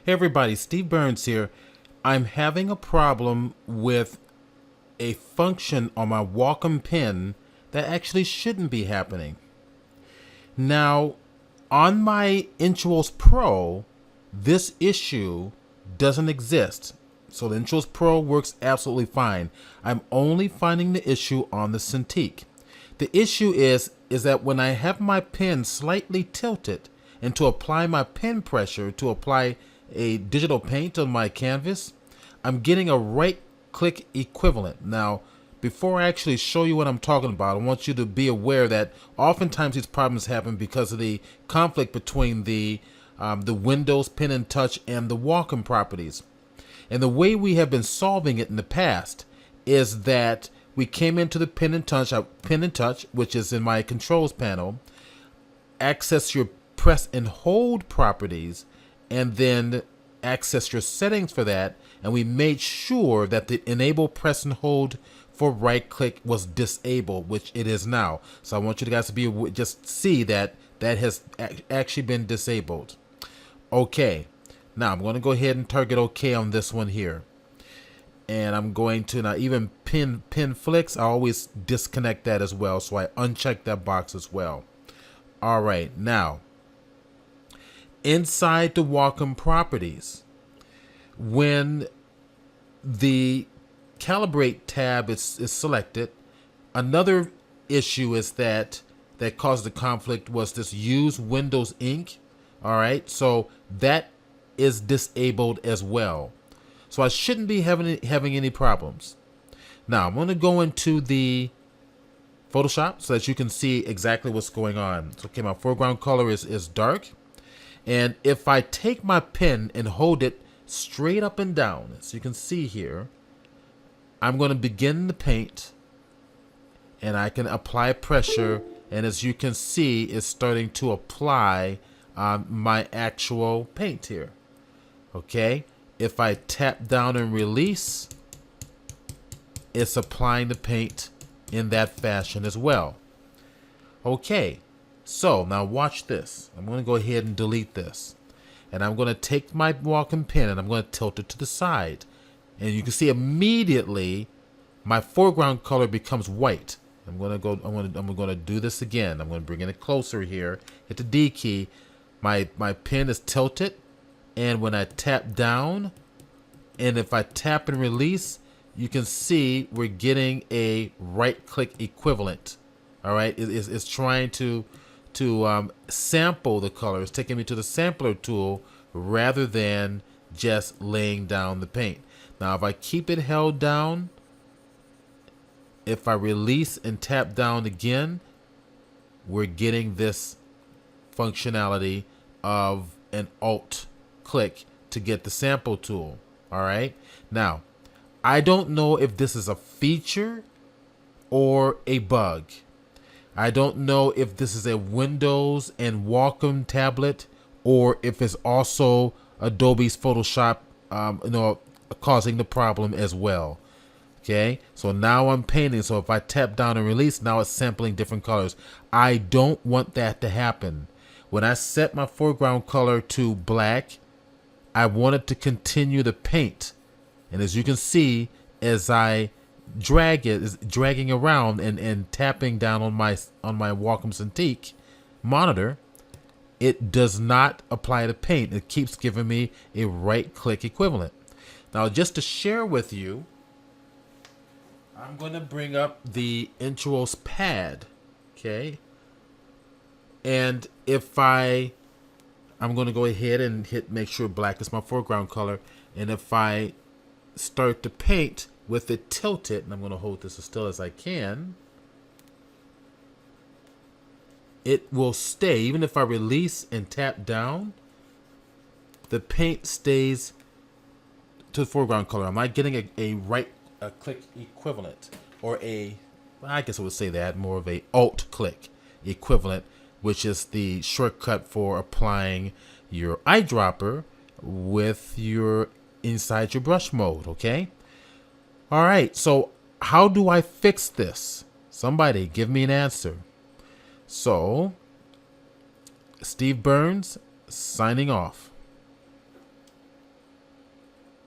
Hey everybody, Steve Burns here. I'm having a problem with a function on my Wacom pen that actually shouldn't be happening. Now, on my Intuos Pro, this issue doesn't exist. So the Intuos Pro works absolutely fine. I'm only finding the issue on the Cintiq. The issue is that when I have my pen slightly tilted and to apply my pen pressure to apply a digital paint on my canvas, I'm getting a right click equivalent. Now, before I actually show you what I'm talking about, I want you to be aware that oftentimes these problems happen because of the conflict between the Windows Pen and Touch and the Wacom properties. And the way we have been solving it in the past is that we came into the Pen and Touch, which is in my controls panel, access your press and hold properties, and then access your settings for that. And we made sure that the enable press and hold for right click was disabled, which it is now. So I want you guys to be just see that that has actually been disabled. Okay, now I'm going to go ahead and target OK on this one here. And I'm going to now even pin flicks. I always disconnect that as well. So I uncheck that box as well. All right, now inside the Wacom properties, when the calibrate tab is selected, another issue is that caused the conflict was this use Windows ink. All right, so that is disabled as well. So I shouldn't be having any problems. Now I'm going to go into the Photoshop so that you can see exactly what's going on. So, okay, my foreground color is dark. And if I take my pen and hold it straight up and down, as you can see here, I'm going to begin the paint and I can apply pressure. And as you can see, it's starting to apply my actual paint here. Okay. If I tap down and release, it's applying the paint in that fashion as well. Okay. So now watch this. I'm going to go ahead and delete this. And I'm going to take my Wacom pen and I'm going to tilt it to the side. And you can see immediately my foreground color becomes white. I'm going to do this again. I'm going to bring it closer here. Hit the D key. My pen is tilted. And when I tap down, and if I tap and release, you can see we're getting a right click equivalent. All right. It's trying to sample the color. It's taking me to the sampler tool rather than just laying down the paint. Now, if I keep it held down, if I release and tap down again, we're getting this functionality of an alt click to get the sample tool. All right. Now, I don't know if this is a feature or a bug. I don't know if this is a Windows and Wacom tablet or if it's also Adobe's Photoshop, causing the problem as well. Okay, so now I'm painting. So if I tap down and release, now it's sampling different colors. I don't want that to happen. When I set my foreground color to black, I wanted to continue the paint. And as you can see, as I drag it, is dragging around and tapping down on my Wacom Cintiq monitor, it does not apply the paint. It keeps giving me a right click equivalent. Now, just to share with you, I'm going to bring up the Intuos pad. Okay. And if I'm going to go ahead and make sure black is my foreground color. And if I start to paint with it tilted, and I'm going to hold this as still as I can, it will stay. Even if I release and tap down, the paint stays to the foreground color. I'm not getting a right click equivalent, or I guess I would say that more of a alt click equivalent, which is the shortcut for applying your eyedropper with your inside your brush mode. Okay. All right, so how do I fix this? Somebody give me an answer. So, Steve Burns signing off.